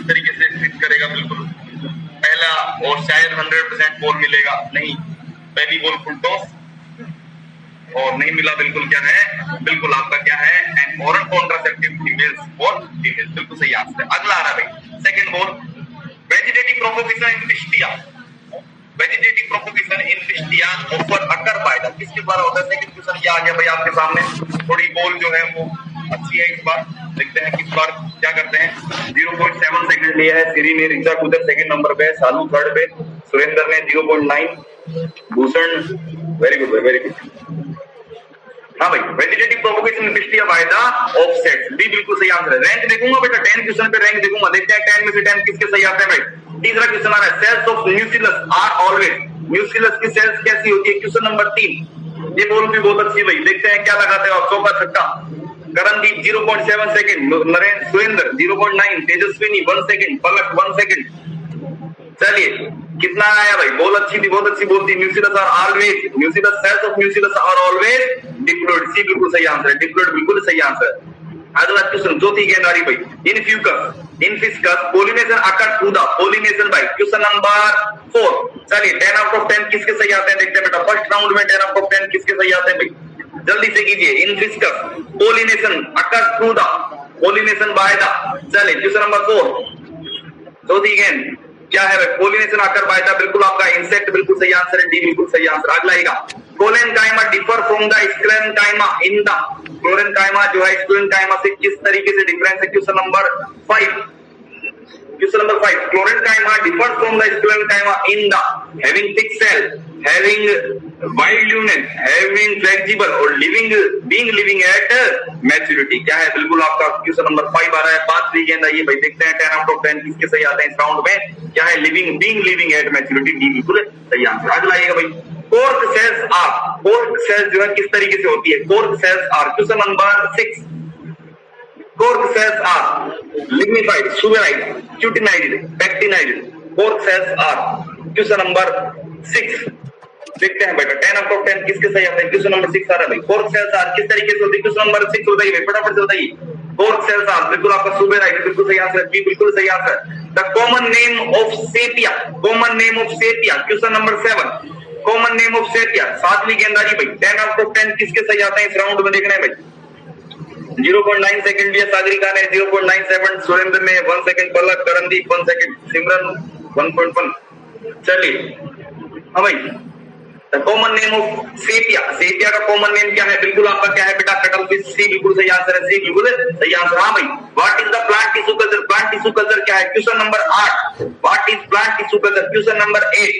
तरीके से फिट करेगा बिल्कुल पहला, और शायद 100% बॉल मिलेगा, नहीं पहली बॉल फुल टॉस और नहीं मिला। बिल्कुल क्या है, बिल्कुल आपका क्या है, N oral contraceptive females for female, बिल्कुल सही आंसर है। अगला आ रहा है भाई second ball, vegetative propagation in pistia, vegetative propagation in pistia offer occur by the, किसके द्वारा होता है? सेकंड क्वेश्चन ये आ गया भाई आपके सामने। थोड़ी बॉल जो है वो अच्छी है इस बार, देखते हैं किस बार क्या करते हैं। 0.7 सेकंड लिया है सिरी ने, रिचा कुदर सेकंड नंबर पे, सालू थर्ड पे, सुरेंद्र ने 0.9, Bhushan very good, very good. हाँ भाई, vegetative propagation pistia by the offsets, D बिल्कुल सही आंसर है। रैंक देखूंगा बेटा, 10 क्वेश्चन पे रैंक देखूंगा, देखते हैं 10 में से 10 किसके सही आते हैं भाई। तीसरा क्वेश्चन आ रहा है, cells of न्यूसिलस are always, nucleus की सेल्स कैसी होती है? क्वेश्चन नंबर 3, ये बोल भी बहुत अच्छी भाई, देखते हैं क्या लगाते हो आप। चौका छक्का, करणदीप 0.7 सेकंड, नरेंद्र सुरेंद्र 0.9, तेजस्विनी 1 सेकंड, पलक 1 सेकंड। चलिए कितना आया भाई, बहुत अच्छी थी, बहुत अच्छी बोलती। Nucellus are always, nucellus cells of न्यूसिलस are always diploid, C बिल्कुल सही आंसर है, डिप्लॉयड बिल्कुल सही आंसर है। अगला क्वेश्चन चौथी गेंदारी भाई, in Ficus in Ficus pollination occur through the, pollination भाई क्वेश्चन नंबर 4। चलिए 10 आउट ऑफ 10 किसके सही आते हैं, देखते हैं बेटा। फर्स्ट राउंड में 10 आउट ऑफ 10 किसके सही आते हैं भाई, जल्दी से कीजिए। In Ficus pollination occur through the, pollination by the, चलिए क्वेश्चन नंबर 4 चौथी गेंद क्या है भाई, पोलिनेशन आकर बाय द, बिल्कुल आपका इंसेक्ट बिल्कुल सही आंसर है, डी बिल्कुल सही आंसर। अगला आएगा, collenchyma differ from the sclerenchyma in the, chlorenchyma जो है स्क्लेरेनकाइमा से किस तरीके से डिफरेंस है? Question number 5, question number 5, chlorenchyma differ from the sclerenchyma in the having thick cell, having wide lumens, having flexible और living being living at maturity, क्या है? बिल्कुल आपका क्वेश्चन नंबर 5 आ रहा है। पांचवी गेंद आइए भाई, देखते हैं 10 आउट ऑफ 10 किसके सही आते हैं इस राउंड में, क्या है? Living being living at maturity, D बिल्कुल सही आंसर। अगला आइएगा भाई, cork cells are, cork cells जो है किस तरीके से होती है? Cork cells are, question number 6, cork cells are lignified, suberized, cutinized, pectinized, cork cells are, question number 6 देखते हैं बेटा 10 आउट ऑफ 10 किसके सही आते हैं? क्वेश्चन नंबर 6 आ रहा है भाई, कोर्क सेल्स आर किस तरीके से होती है? क्वेश्चन नंबर 6 बताइए भाई, फटाफट से बताइए। कोर्क सेल्स आर बिल्कुल आपका सुबेराइड, बिल्कुल सही आंसर, बी बिल्कुल सही answer. The common name of sepia, common name of sepia, question number 7, common name of sepia, सातवीं गेंदबाजी भाई 10 आउट ऑफ 10 किसके सही आते हैं इस राउंड में, देखना है भाई। 0.9 सेकंड दिया सागरिका ने, 0.97 सुरेंद्र ने, 1 सेकंड पलक, करणदीप 1 सेकंड, सिमरन 1.1। चलिए हाँ भाई, common name of sepia, sepia का कॉमन नेम क्या है? बिल्कुल आपका क्या है बेटा? कटल फिश, सी बिल्कुल सही आंसर है, सी बिल्कुल सही आंसर। हाँ भाई, what is the plant tissue culture, plant tissue culture क्या है? Question number 8, what is plant tissue culture, question number 8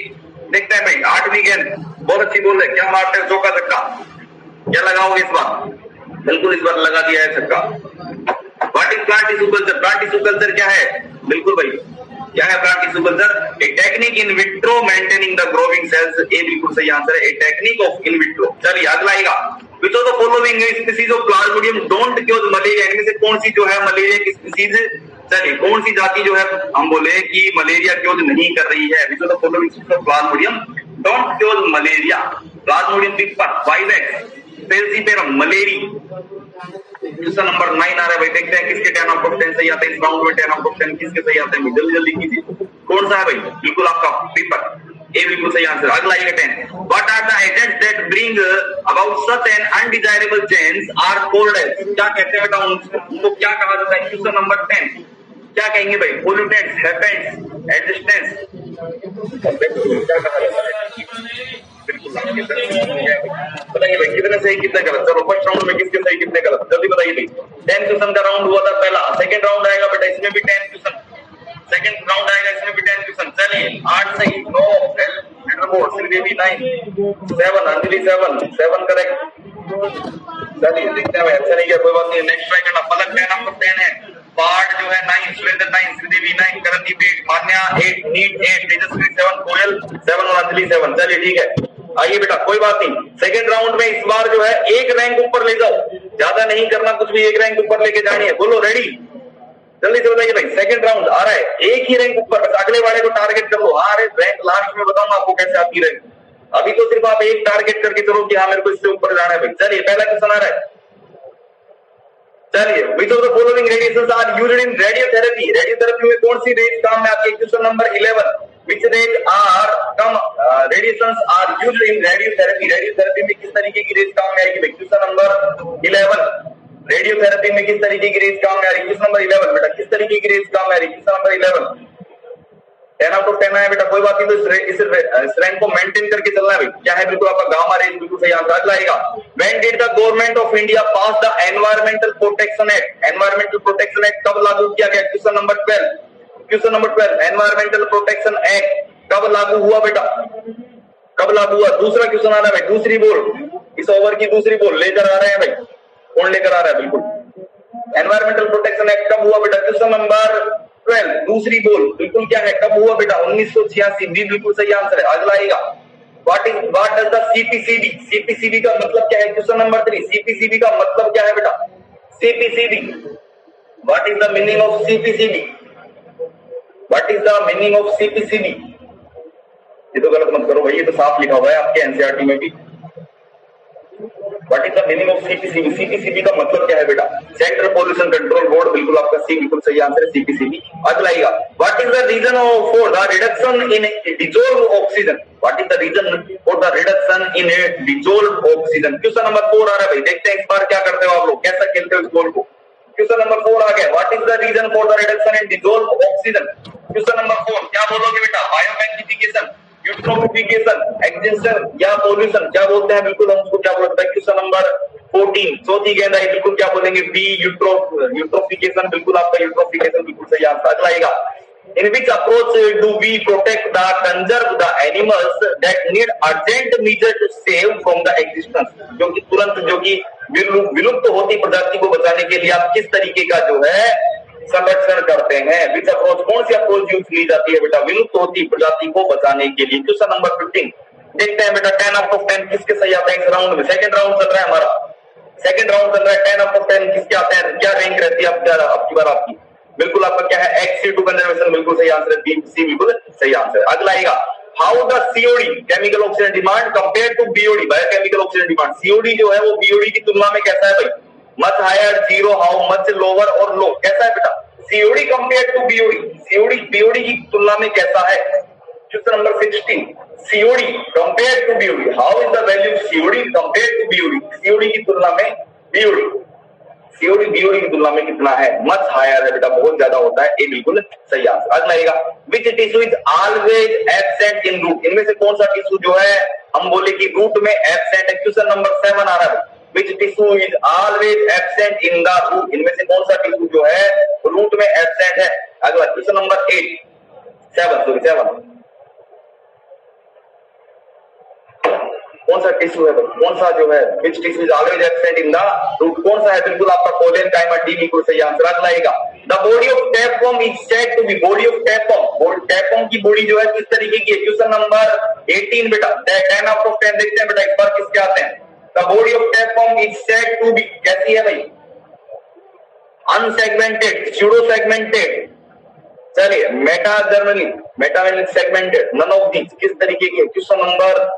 देखते हैं भाई। 8वीं गेंद बहुत अच्छी बोल रहे, क्या मारते हैं? चौका छक्का, क्या लगाओगे इस बार? बिल्कुल इस बार लगा दिया है छक्का। What is plant tissue culture, plant tissue culture क्या है? बिल्कुल भाई क्या है plant tissue culture? A technique in vitro maintaining the growing cells, a बिल्कुल सही आंसर है, a technique of in vitro. चलिए अगला आएगा, which of the following species of Plasmodium don't cause malaria, इनमें से कौन सी जो है मलेरिया की स्पीसीज, चलिए कौन सी जाति जो है हम बोले कि मलेरिया क्योज नहीं कर रही है? Which of the following species of Plasmodium don't cause malaria, Plasmodium piper, vivax, falciparum, malariae. Question number 9 आ रहा है भाई, देखते हैं किसके 10 आउट ऑफ 10 सही आते हैं इस राउंड में। 10 आउट ऑफ 10 किसके सही आते हैं? जल्दी जल्दी कीजिए, कौन सा है भाई? बिल्कुल आपका पेपर, ए बिल्कुल सही आंसर। अगला आइए 10, what are the agents that bring about such an undesirable change are called as, क्या कहते हैं बेटा उनको, क्या कहा जाता है? क्वेश्चन नंबर 10 क्या कहेंगे भाई? पोल्यूटेंट्स, हैपेंट्स, एडजस्टेंट्स, क्या कहा जाता है? बताइए भाई कितने सही कितने गलत। चलो फर्स्ट राउंड में किसके सही कितने गलत, जल्दी बताइए भाई। 10 क्वेश्चन का राउंड हुआ था पहला, सेकंड राउंड आएगा बेटा, इसमें भी 10 क्वेश्चन, सेकंड राउंड आएगा इसमें भी 10 क्वेश्चन। चलिए 8 सही, 9 श्रीदेवी 9, 7 अंजलि 7 करेक्ट। चलिए देखते हैं भाई, अच्छा नहीं किया कोई बात नहीं, नेक्स्ट ट्राई करना। पलक 10 आपको 10 है, पार्ट जो है 9, सुरेंद्र 9, श्रीदेवी 9, करणदीप 8, मान्या 8, नीट 8, तेजस्वी 7, कोयल 7 और अंजलि 7। चलिए ठीक है, आइए बेटा कोई बात नहीं। सेकंड राउंड में इस बार जो है एक रैंक ऊपर ले जाओ, ज्यादा नहीं करना कुछ भी, एक रैंक ऊपर लेके जानी है। बोलो रेडी, जल्दी से बताइए भाई। सेकंड राउंड आ रहा है, एक ही रैंक ऊपर, बस अगले वाले को टारगेट कर लो। हाँ अरे रैंक लास्ट में बताऊंगा आपको कैसे आती रैंक, अभी तो सिर्फ आप एक टारगेट करके चलो कि हाँ मेरे को इससे ऊपर जाना है भाई। चलिए पहला क्वेश्चन आ रहा है, चलिए, which of the following radiations are used in radiotherapy? Radiotherapy में कौन सी रेज काम में आती है? Question number 11, which rays are come radiations are used in radiotherapy? Radiotherapy में किस तरीके की रेज काम में आएगी? क्वेश्चन नंबर 11, रेडियोथेरेपी में किस तरीके की रेज काम में आ रही है? क्वेश्चन नंबर 11 बेटा, किस तरीके की रेज काम में आ रही है? क्वेश्चन नंबर 11 10 आउट ऑफ 10 है बेटा, कोई बात नहीं, तो इस रैंक को मेंटेन करके चलना है भाई। क्या है? बिल्कुल आपका गामा रेंज बिल्कुल सही आंसर। अगला आएगा, when did the government of India pass the environmental protection act? Environmental protection act कब लागू किया गया? Question number 12, question number 12, environmental protection act कब लागू हुआ बेटा? कब लागू हुआ? दूसरा क्वेश्चन आ रहा है भाई, दूसरी बोल, इस ओवर की दूसरी बोल लेकर आ रहे हैं भाई, कौन लेकर आ रहा है? बिल्कुल एनवायरमेंटल प्रोटेक्शन एक्ट कब हुआ बेटा? क्वेश्चन नंबर 12, दूसरी बोल, बिल्कुल क्या है? कब हुआ बेटा? 1986, भी बिल्कुल सही आंसर है। अगला आएगा, what does the CPCB? CPCB का मतलब क्या है? क्वेश्चन नंबर 3, सीपीसीबी का मतलब क्या है बेटा? CPCB, what is the meaning of CPCB? What is the meaning of CPCB? ये तो गलत मत करो भाई, ये तो साफ लिखा हुआ है आपके एनसीईआरटी में भी। What is the meaning of CPCB? CPCB का मतलब क्या है बेटा? सेंट्रल पोल्यूशन कंट्रोल बोर्ड, बिल्कुल आपका सी बिल्कुल सही आंसर है, सीपीसीबी। अगला आएगा, what is the reason for the reduction in dissolve oxygen? What is the reason for the reduction in dissolve oxygen? Question number 4 आ रहा है भाई, देखते हैं इस बार क्या करते हो आप लोग, कैसा खेलते हो इस बॉल को। क्वेश्चन नंबर 4 आ गया, what is the reason for the reduction in dissolve oxygen? Question number 4 क्या बोलोगे बेटा? बायोमैग्निफिकेशन, यूट्रोफिकेशन, एक्सटेंशन या पॉल्यूशन? क्या बोलते हैं? बिल्कुल हम उसको क्या बोलते हैं? क्वेश्चन नंबर 14, चौथी गेंद आई, बिल्कुल क्या बोलेंगे? बी, यूट्रोफिकेशन, बिल्कुल आपका यूट्रोफिकेशन बिल्कुल सही आंसर। अगला आएगा, in which approach do we protect the conserve the animals that need urgent measure to save from the existence? जो कि तुरंत, जो कि विलुप्त होती प्रजाति को बचाने के लिए आप किस तरीके का जो है संरक्षण करते हैं? विच अप्रोच, कौन सी अप्रोच यूज की जाती है बेटा विलुप्त होती प्रजाति को बचाने के लिए? क्वेश्चन नंबर 15, देखते हैं बेटा 10 आउट ऑफ 10 किसके सही आते हैं इस राउंड में। सेकंड राउंड चल रहा है हमारा, सेकंड राउंड चल रहा है, 10 आउट ऑफ 10 किसके आते हैं? क्या रैंक रहती है आपकी बार आपकी? बिल्कुल आपका क्या है? XC2 कंजर्वेशन, बिल्कुल सही आंसर है, BC बिल्कुल सही आंसर है। अगला आएगा, how the COD chemical oxygen demand compare to BOD biochemical oxygen demand? COD जो है वो BOD की तुलना में कैसा है भाई? Much higher, zero, how much, lower और लो, कैसा है बेटा? COD compare to BOD, COD BOD की तुलना में कैसा है? Question number 16, COD compare to BOD, how is the value of COD compare to BOD? COD की तुलना में BOD, COD BOD की तुलना में कितना है? मच हायर है बेटा, बहुत ज्यादा होता है, ये बिल्कुल सही आंसर। अगला आएगा, which tissue is always absent in root? इनमें से कौन सा टिश्यू जो है हम बोले कि रूट में एब्सेंट है? क्वेश्चन नंबर 7 आ रहा है, which tissue is always absent in the root? इनमें से कौन सा टिश्यू जो है रूट में एब्सेंट है? अगला क्वेश्चन नंबर 7 कौन सा टिश्यू है? कौन सा जो है which tissue is always absent in the root? कौन सा है? बिल्कुल आपका कोलेन काइमा, डी बिल्कुल सही आंसर। अगला आएगा, the body of tapeworm is said to be, body of tapeworm, tapeworm की बॉडी जो है किस तरीके की है? क्वेश्चन नंबर 18 बेटा, 10 आउट ऑफ 10 देखते हैं बेटा इस बार किसके आते हैं? The body of tapeworm is said to be, कैसी है भाई? अनसेगमेंटेड, स्यूडो सेगमेंटेड, चलिए metamerically, metamerically segmented, none of these, किस तरीके की है? क्वेश्चन नंबर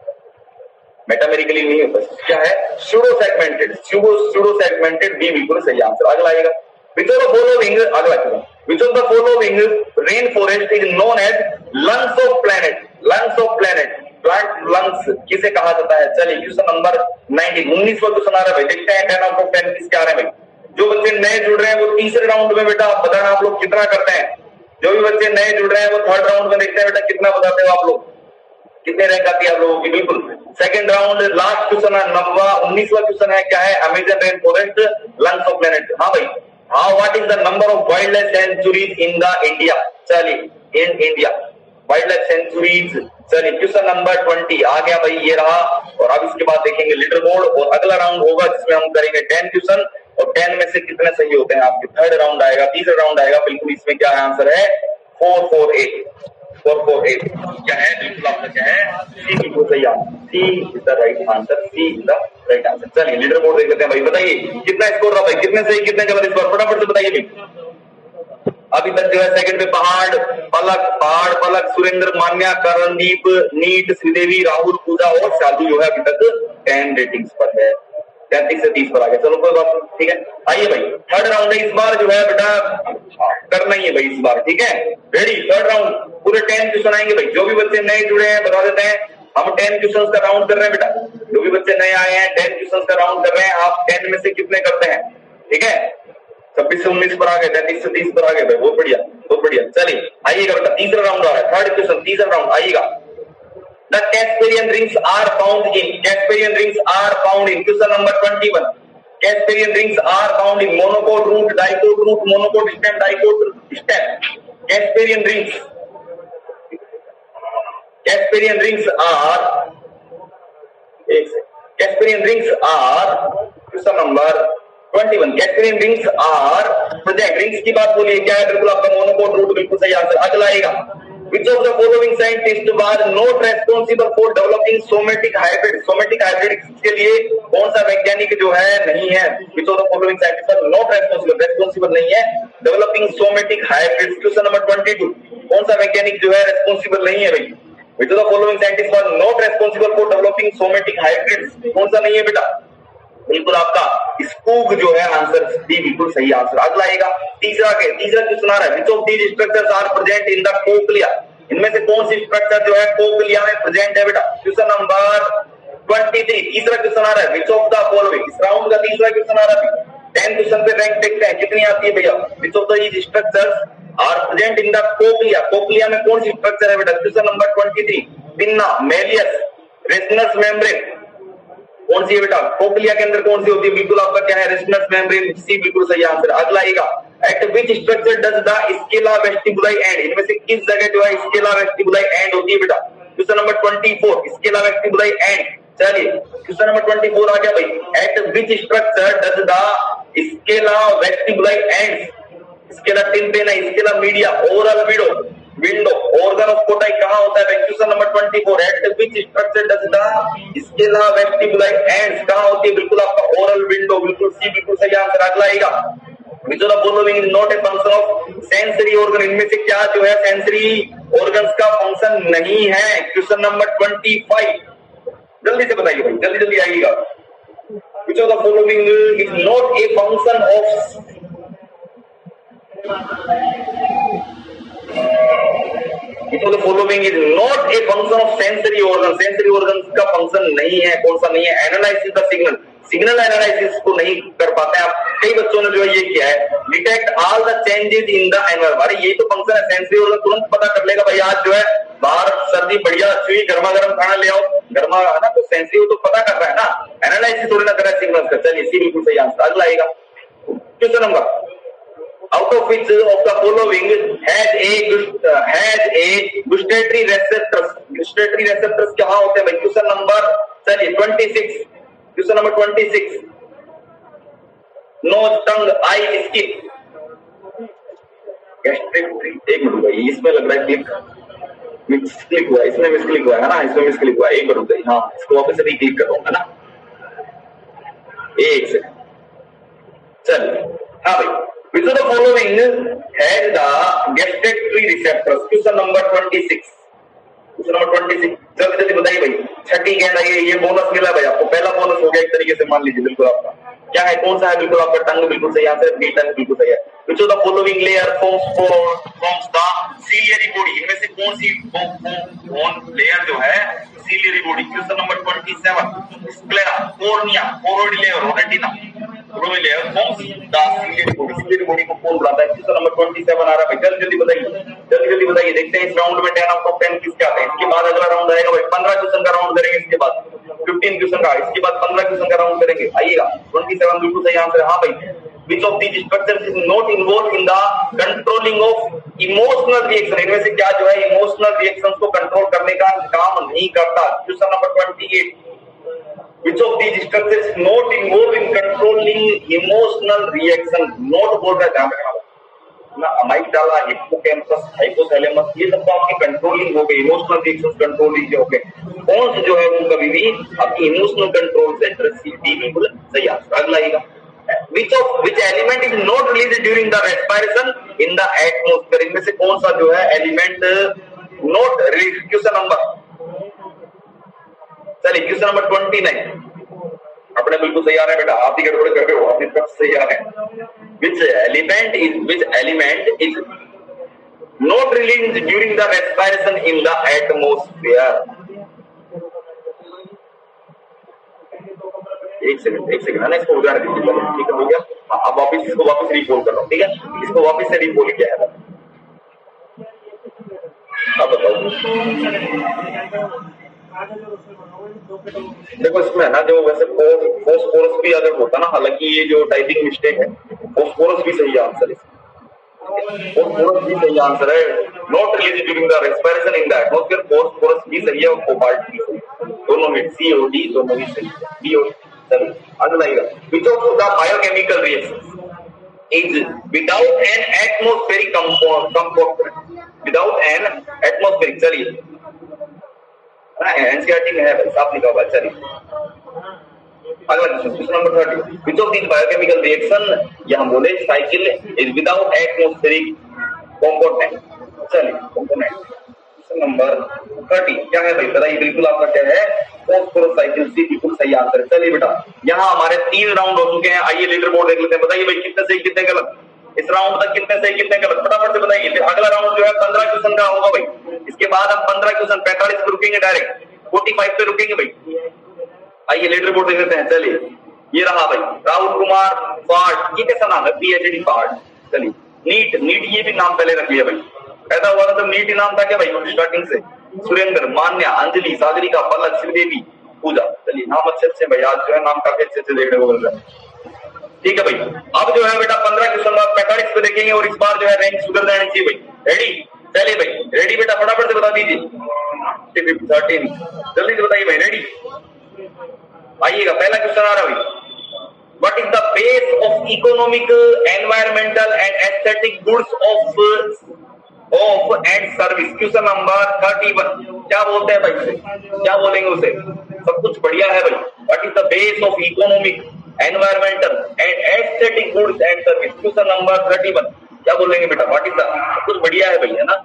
मेटामेरिकली नहीं होता, क्या है? Pseudo segmented, pseudo segmented, b बिल्कुल सही आंसर। अगला आएगा, विच ऑफ द फॉलोइंग, अगला question, which of the following rain forest is known as lungs of planet? Lungs of planet, plant lungs किसे कहा जाता है? चलिए क्वेश्चन नंबर 19वां क्वेश्चन आ रहा है भाई, देखते हैं 10 आउट ऑफ 10 किसके आ रहे हैं भाई? जो बच्चे नए जुड़ रहे हैं वो तीसरे राउंड में बेटा बताना आप लोग कितना करते हैं। जो भी बच्चे नए जुड़ रहे हैं वो थर्ड राउंड में देखते हैं बेटा कितना बताते हो आप लोग, कितने रैंक आती है आप लोगों की। बिल्कुल सेकंड राउंड लास्ट क्वेश्चन है, 19वां क्वेश्चन है, क्या है? Amazon rain forest, lungs of planet. हाँ भाई, हाँ, what is the number of wild life sanctuaries in the India? चलिए in India wild life sanctuaries, चलिए क्वेश्चन नंबर 20 आ गया भाई, ये रहा। और अब इसके बाद देखेंगे लीडर बोर्ड, और अगला राउंड होगा जिसमें हम करेंगे 10 क्वेश्चन, और 10 में से कितने सही होते हैं आपके। थर्ड राउंड आएगा, तीसरा राउंड आएगा, बिल्कुल इसमें क्या आंसर है? 448 क्या है? बिल्कुल आपका क्या है? सी बिल्कुल सही answer, C is the right answer, C is the right answer. चलिए लीडर बोर्ड देख लेते हैं भाई, बताइए कितना स्कोर रहा भाई, कितने सही कितने गलत इस बार फटाफट से बताइए भाई। अभी तक जो है सेकंड पे पहाड़ पलक, सुरेंद्र, मान्या, करणदीप, नीट, श्रीदेवी, राहुल, पूजा और शालू जो है अभी तक 10 रेटिंग्स पर है। 33 से 30 पर आ गया, चलो कोई बात नहीं, ठीक है। आइए भाई थर्ड राउंड है इस बार जो है बेटा करना ही है भाई इस बार, ठीक है। रेडी, थर्ड राउंड, पूरे 10 क्वेश्चन आएंगे भाई। जो भी बच्चे नए जुड़े हैं बता देते हैं, हम 10 क्वेश्चन का राउंड कर रहे हैं बेटा। जो भी बच्चे नए आए हैं 10 क्वेश्चन का राउंड कर रहे हैं। आप 10 में से कितने करते हैं, ठीक है। 26 से 19 पर आ गए, 33 से 30 पर आ गए भाई, बहुत बढ़िया बहुत बढ़िया। चलिए आइएगा बेटा, तीसरा राउंड आ रहा है, थर्ड क्वेश्चन, तीसरा राउंड आइएगा। The Casparian rings are found in, Casparian rings are found in, question number 21. Casparian rings are found in monocot root, dicot root, monocot stem, dicot stem. Casparian rings, Casparian rings are, एक second, Casparian rings are, question number 21. Casparian rings are present, rings की बात बोलिए क्या है, बिल्कुल आपका monocot root बिल्कुल सही आंसर। अगला आएगा, which of the following scientists was not responsible for developing somatic hybrid, somatic hybrid के लिए कौन सा वैज्ञानिक जो है नहीं है, which of the following scientists was not responsible, responsible नहीं है developing somatic hybrid। Question number 22, कौन सा वैज्ञानिक जो है responsible नहीं है भाई, which of the following scientists was not responsible for developing somatic hybrids, कौन सा नहीं है बेटा, बिल्कुल आपका स्पूग जो है आंसर डी बिल्कुल सही आंसर। अगला आएगा तीसरा क्वेश्चन आ रहा है, which of these structures are present in the cochlea, इनमें से कौन सी स्ट्रक्चर जो है कोक्लिया में प्रेजेंट है बेटा। क्वेश्चन नंबर 23, तीसरा क्वेश्चन आ रहा है, विच ऑफ द फॉलोइंग, इस राउंड का तीसरा क्वेश्चन आ रहा है। 10 क्वेश्चन पे रैंक देखते हैं कितनी आती है भैया। Which of these structures are present in the cochlea, cochlea में कौन सी स्ट्रक्चर है बेटा। Question number 23, pinna, malleus, Reissner's membrane, कौन सी है बेटा, कोक्लिया के अंदर कौन सी होती है, बिल्कुल आपका क्या है, रेटिनस मेम्ब्रेन, सी बिल्कुल सही आंसर। अगला आएगा, eight which structure does the scala vestibuli and, इनमें से किस जगह जो है स्केला वेस्टिबुलाई एंड होती है बेटा। Question number 24, scala vestibuli end. चलिए क्वेश्चन नंबर 24 आ गया भाई, at which structure does the scala vestibuli end, scala tympani, scala media, oral window, organ of Corti कहां होता है भाई। Question number 24, at which structure does the scala vestibuli ends कहां होती है, बिल्कुल आपका ओरल विंडो, बिल्कुल सी बिल्कुल सही आंसर। अगला आएगा, which of the following is not a function of sensory organ, इनमें से क्या जो है सेंसरी ऑर्गन्स का फंक्शन नहीं है। क्वेश्चन नंबर 25, जल्दी से बताइए भाई, जल्दी जल्दी आइएगा। which of the following is not a function of, which of the following is not a function of sensory organ, sensory organ का फंक्शन नहीं है, कौन सा नहीं है। Analysis the signal, signal analysis को नहीं कर पाते हैं आप। कई बच्चों ने जो है ये किया है, detect all the changes in the environment, अरे ये तो फंक्शन है, सेंसरी ऑर्गन तुरंत पता कर लेगा भाई, आज जो है बाहर सर्दी बढ़िया अच्छी गर्मा गर्म खाना ले आओ, गर्मा है ना, तो सेंसरी तो पता कर रहा है ना, एनालिसिस थोड़ी ना कर रहा है सिग्नल्स का। चलिए सी बिल्कुल सही आंसर। अगला आएगा question number, out of which of the following has a gustatory receptors, gustatory receptors कहाँ होते हैं भाई। क्वेश्चन नंबर चलिए 26, क्वेश्चन नंबर 26, नोज, टंग, आई, स्किन, गैस्ट्रिक, एक मिनट भाई इसमें लग रहा है क्लिक हुआ, इसमें मिसक्लिक हुआ है ना, इसमें मिसक्लिक हुआ, एक मिनट भाई, हाँ इसको वापस रीक्लिक करूंगा ना, एक सेकंड। चलिए हाँ भाई, which of the following has the gustatory receptors, question number 26, question number 26, जल्दी जल्दी बताइए भाई। छठी गेंद आई है, ये बोनस मिला भाई आपको, पहला बोनस हो गया एक तरीके से, मान लीजिए बिल्कुल आपका क्या है, कौन सा है, बिल्कुल आपका टंग बिल्कुल सही आंसर, बी टंग बिल्कुल सही है। which of the following layer forms the ciliary body, इनमें से कौन सी लेयर जो है ciliary body। Question number 27, sclera, cornea, choroid layer, retina, choroid layer forms the ciliary body, ciliary body को कौन बनाता है। क्वेश्चन नंबर 27 आ रहा है भाई, जल्दी जल्दी बताइए, जल्दी जल्दी बताइए। देखते हैं इस राउंड में 10 आउट ऑफ 10 किसके आते हैं। इसके बाद अगला राउंड आएगा भाई, 15 क्वेश्चन का राउंड करेंगे, इसके बाद 15 क्वेश्चन का, इसके बाद 15 क्वेश्चन का राउंड करेंगे। आइएगा 27 बिल्कुल सही आंसर है। हाँ भाई, which of these structures is not involved in the controlling of emotional reaction, इनमें से क्या जो है इमोशनल रिएक्शंस को कंट्रोल करने का काम नहीं करता। Question number 28, which of these structures is not involved in controlling emotional reaction, not बोल रहा है, ध्यान रखना ना, अमाइगडाला, हिप्पोकैम्पस, हाइपोथैलेमस, ये सब तो आपकी कंट्रोलिंग हो गई, इमोशनल रिएक्शंस कंट्रोलिंग हो गए, कौन से जो है वो कभी भी आपकी इमोशनल कंट्रोल से बिल्कुल सही आंसर। अगला आएगा, which element is not released during the respiration in the atmosphere, इनमें से कौन सा जो है element not release. Question number चलिए क्वेश्चन नंबर 29, अपने बिल्कुल सही आ रहे हैं बेटा, आप ही गड़बड़ कर रहे हो, अपनी तरफ सही आ रहे हैं। Which element is not released during the respiration in the atmosphere? एक सेकंड है ना, इसको उदाहरण दीजिए पहले, ठीक है, हो गया। अब वापिस इसको वापस रिपोल कर रहा हूँ, ठीक है, इसको वापस से रिपोल किया है। अब बताओ, देखो इसमें है ना, जो वैसे फोस्फोरस भी अगर होता ना, हालांकि ये जो टाइपिंग मिस्टेक है, फोस्फोरस भी सही आंसर है, फोस्फोरस भी सही आंसर है। Not release during the respiration in the atmosphere, phosphorus भी सही है और कोबाल्ट भी सही है, दोनों में सी और डी दोनों ही सही है, डी और सही। अगला आएगा, which of the biochemical reactions is without an atmospheric component, without an atmospheric, चलिए एनसीईआरटी में है भाई, साफ लिखा हुआ, चलिए अगला question number 30, which of these biochemical reaction, या हम बोले cycle is without atmospheric component, चलिए कंपोनेंट। क्वेश्चन नंबर 30 क्या है भाई, बताइए, बिल्कुल आपका क्या है, फॉस्फोरस साइकिल, सी बिल्कुल सही आंसर है। चलिए बेटा, यहाँ हमारे 3 राउंड हो चुके हैं, आइए लीडर बोर्ड देख लेते हैं, बताइए भाई कितने सही कितने गलत, इस राउंड तक कितने सही कितने गलत, फटाफट से बताइए। फिर अगला राउंड जो है 15 क्वेश्चन का होगा भाई, इसके बाद हम 15 क्वेश्चन 45 पे रुकेंगे, डायरेक्ट 45 पे रुकेंगे भाई। आइए लीडर बोर्ड देख लेते हैं, चलिए ये रहा भाई, राहुल कुमार पार्ट, ये कैसा नाम है, पीएचडी पार्ट। चलिए नीट ये भी नाम पहले रख लिया भाई, पैदा हुआ था तो नीट ही नाम था क्या भाई स्टार्टिंग से। सुरेंद्र, मान्या, अंजलि, सागरिका, पलक, श्रीदेवी, पूजा। चलिए नाम अच्छे अच्छे भाई, आज जो है नाम काफी अच्छे देखने को मिल रहा है, ठीक है भाई। अब जो है बेटा 15 क्वेश्चन बाद 45 पे देखेंगे और इस बार जो है रैंक सुधर जानी चाहिए भाई। रेडी, चलिए भाई रेडी बेटा, फटाफट से बता दीजिए 13, जल्दी से बताइए भाई, रेडी आइएगा। पहला क्वेश्चन आ रहा है भाई, what is the base of economic, environmental and aesthetic goods of and service. Question number 31 क्या बोलते हैं भाई उसे, क्या बोलेंगे उसे, सब कुछ बढ़िया है भाई। What is the base of economic, environmental and aesthetic goods and service, question number 31 क्या बोलेंगे बेटा, व्हाट इज द, सब कुछ बढ़िया है भाई, है ना,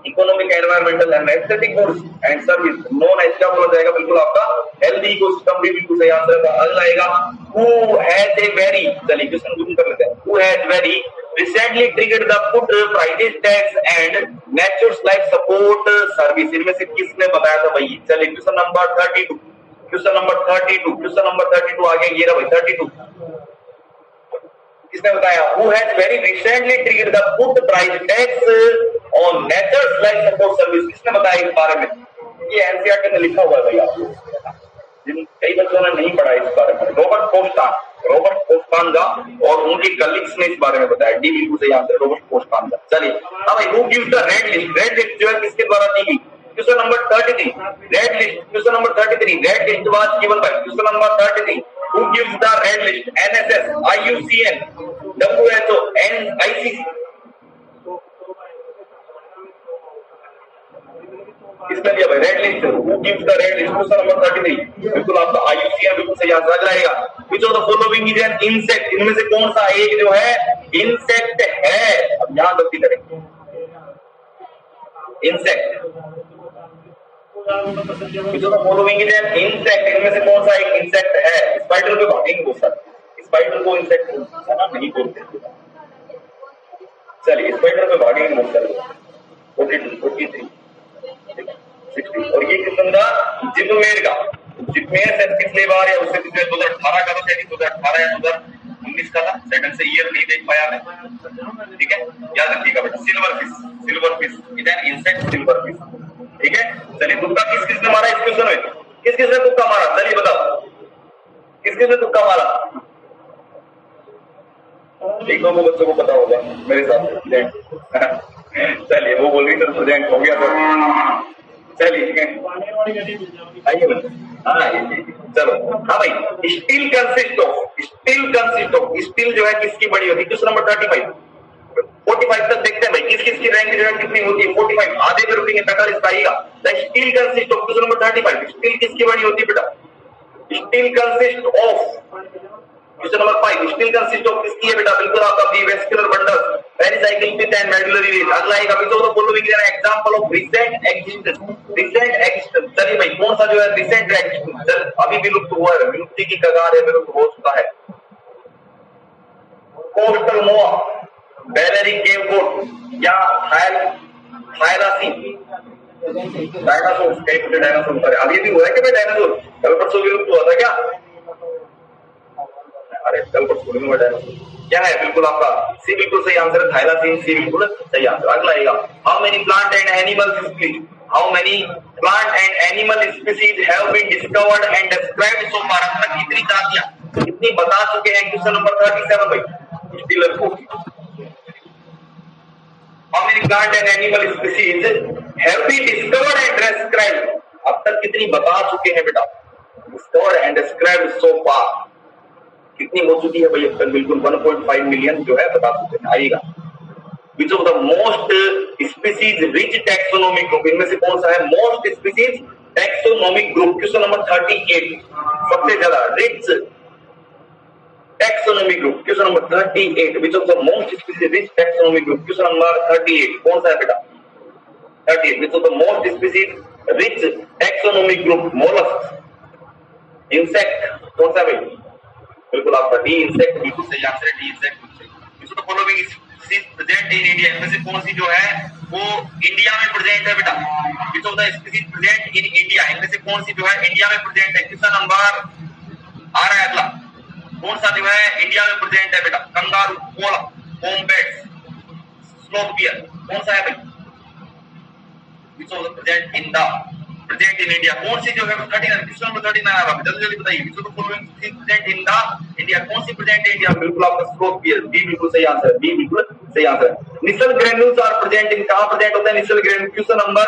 economic, environmental and aesthetic goods and service known as, क्या बोला जाएगा, बिल्कुल आपका हेल्दी इकोसिस्टम भी बिल्कुल सही आंसर है। अगला आएगा, हु हैज ए वेरी, चलिए क्वेश्चन जूम कर लेते हैं, who has very recently triggered the food prices tax and nature's life support service, इनमें से किसने बताया था भाई। चलिए question number 32, question number 32, question number 32 आ गया, ये रहा भाई 32, किसने बताया, who has very recently triggered the food price tax on nature's life support service, किसने बताया इस बारे में, ये एनसीईआरटी में लिखा हुआ है भाई, आपको जिन कई बच्चों ने नहीं पढ़ा इस बारे में, रॉबर्ट कोस्टांजा और उनके कलीग्स ने इस बारे में बताया, डी बिल्कुल सही आंसर, रॉबर्ट कोस्टांजा। चलिए अब भाई, who gives the red list, red list जो है किसके द्वारा दी गई, question number 33, red list, question number 33, red list was given by, question number 33, who gives the red list, NSS, IUCN, WHO, ICC, किसने दिया भाई red list, who gives the red list, question number 33 बिल्कुल आपका IUCN बिल्कुल सही answer रहेगा। Which of the following is an insect, इनमें से कौन सा एक जो है इंसेक्ट है, अब यहां गलती करेंगे, insect, which of the following is an insect, इनमें से कौन सा एक इंसेक्ट है, स्पाइडर पे भागेंगे वो सर, स्पाइडर को इंसेक्ट है ना नहीं बोलते, चलिए स्पाइडर पे भागेंगे वो सर, 42, 43, 60, और ये किस्म का जिपमेर का, जिपमेर से पिछले बार या उससे पिछले 2018 का था, 2018 या 2019 का था, सेकंड से ईयर नहीं देख पाया मैं, ठीक है याद रखिएगा बेटा। Silver fish is an insect, silver fish, ठीक है। चलिए तुक्का किस किसने मारा इस क्वेश्चन में, किस किसने तुक्का मारा, चलिए बताओ किस किसने तुक्का मारा, एक दो बच्चों को पता होगा मेरे साथ चलिए वो बोल रही सर प्रेजेंट हो गया सर, चलिए आइए हाँ चलो हाँ भाई, स्टील कंसिस्ट ऑफ, स्टील जो है किसकी बड़ी होती है, क्वेश्चन नंबर 35, 45 तक देखते हैं भाई, किस किस की रैंक जो है कितनी होती है, 45 आधे पे रुकेंगे, 45 पे आएगा। Steel consist of, question number 35, steel किसकी बड़ी होती है बेटा, steel consist of, question number 5, steel consist of किसकी है बेटा, बिल्कुल आपका vascular bundle, pericycle with and medullary race. अगला एक अभी तो बोलो एग्जांपल ऑफ रिसेंट एग्जिस्टेंस। चलिए भाई कौन सा जो है रिसेंट एग्जिस्टेंस अभी विलुप्त हुआ है, विलुप्ति की कगार है, विलुप्त हो चुका है। कोस्टल मोआ, बेलेरी केव गोट या थायलासीन डायनासोर, कई डायनासोर। अभी भी हुआ है कि भाई डायनासोर कल परसों विलुप्त हुआ था क्या? अरे कल परसों में डायनासोर क्या है? बिल्कुल आपका सी बिल्कुल सही आंसर है, थाइलासीन सी बिल्कुल सही आंसर। अगला आएगा how many plant and animal species, how many plant and animal species have been discovered and described so far. अब तक कितनी जातियां कितनी बता चुके हैं? क्वेश्चन नंबर 37 भाई स्टीलर को। How many plant and animal species have been discovered and described, अब तक कितनी बता चुके हैं बेटा? Discovered and described so far कितनी हो चुकी है भाई अब तक? बिल्कुल 1.5 मिलियन जो है बता चुके हैं। आएगा which of the most species rich taxonomic group, इनमें से कौन सा है most species taxonomic group? Question number 38 सबसे ज्यादा rich taxonomic group. Question number 38 which of the most species rich taxonomic group. Question number 38 कौन सा है बेटा? 38 विच of the most species rich taxonomic group? Mollusc, insect, कौन सा भाई? बिल्कुल आपका डी इंसेक्ट बिल्कुल सही आंसर है, डी इंसेक्ट बिल्कुल सही। इसको तो following species present in India, इनमें से कौन सी जो है वो इंडिया में प्रेजेंट है बेटा? विच of the species present in India, इनमें से कौन सी जो है इंडिया में प्रेजेंट है? क्वेश्चन नंबर आ रहा है अगला, कौन सा जो है इंडिया में प्रेजेंट है बेटा? कंगारू, कोला, वोम्बैट्स, स्लोथ बियर, कौन सा है भाई? विच of the present in India, कौन सी जो है 39 क्वेश्चन नंबर 39 आ रहा है, जल्दी जल्दी बताइए। विच of the following present in the India, कौन सी प्रेजेंट इन इंडिया? बिल्कुल आपका स्लोथ बियर, बी बिल्कुल सही आंसर है, बी बिल्कुल सही आंसर है। Nissl granules are present in, कहां प्रेजेंट होता है Nissl granule? Question number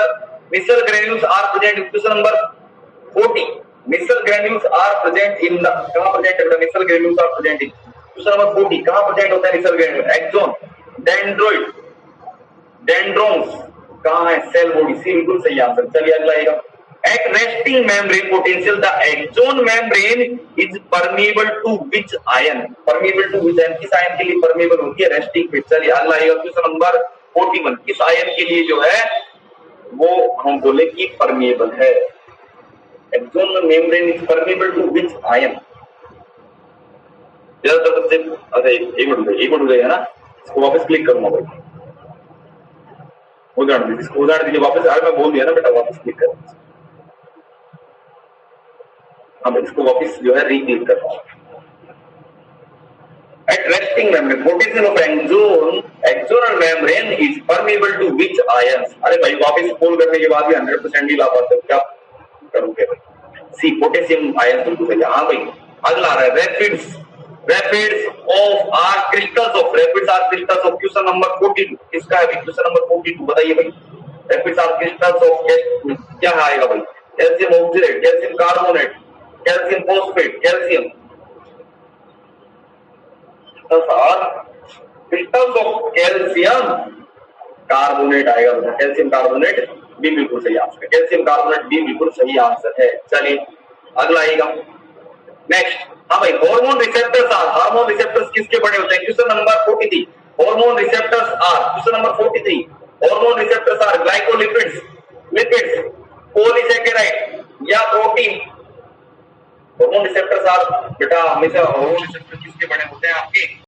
Nissl granules are present, question number 40 Nissl granules are present in the, कहां प्रेजेंट है? Nissl granules are present in, question number 40 कहां present होता है Nissl granule? Axon, डेंड्रोइड, डेंड्रोन्स, कहां है? सेल बॉडी, सी बिल्कुल सही आंसर। चलिए अगला आएगा at resting membrane potential the axon membrane is permeable to which ion? permeable to which ion, किस आयन के लिए permeable होती है? resting पे। चलिए अगला आएगा क्वेश्चन नंबर 41 किस आयन के लिए जो है वो हम बोले कि permeable है? axon membrane is permeable to which ion? ज्यादातर बच्चे अरे एक मिनट हो जाएगा ना, इसको वापस क्लिक करूंगा भाई, उदाहरण दीजिए, इसको उदाहरण दीजिए वापस। आज मैं बोल दिया ना बेटा वापस क्लिक करो, हम इसको वापस जो है रीक्लिक करता हूं। At resting membrane, potential of axonal membrane is permeable to which ions? अरे भाई वापस पोल करने के बाद भी 100% नहीं ला पाते, क्या करोगे भाई? सी पोटेशियम आयन बिल्कुल सही। हाँ भाई अगला आ रहा है raphides of are crystals of, raphides are crystals of, question number 42 किसका है? क्वेश्चन नंबर 42 बताइए भाई। रैपिड्स आर क्रिस्टल्स ऑफ क्या आएगा भाई? Calcium oxidate, calcium carbonate, calcium phosphate, calcium crystals of calcium carbonate आएगा बेटा, कैल्शियम कार्बोनेट बी बिल्कुल सही आंसर है, कैल्शियम कार्बोनेट बी बिल्कुल सही आंसर है। चलिए अगला आएगा नेक्स्ट। हाँ भाई हार्मोन रिसेप्टर्स किसके बने होते हैं? Question number 43 hormone receptors are, question number 43 hormone receptors are glycolipids, lipids, polysaccharide या प्रोटीन? हार्मोन रिसेप्टर्स आर बेटा हमेशा हार्मोन रिसेप्टर किसके बने होते हैं आपके?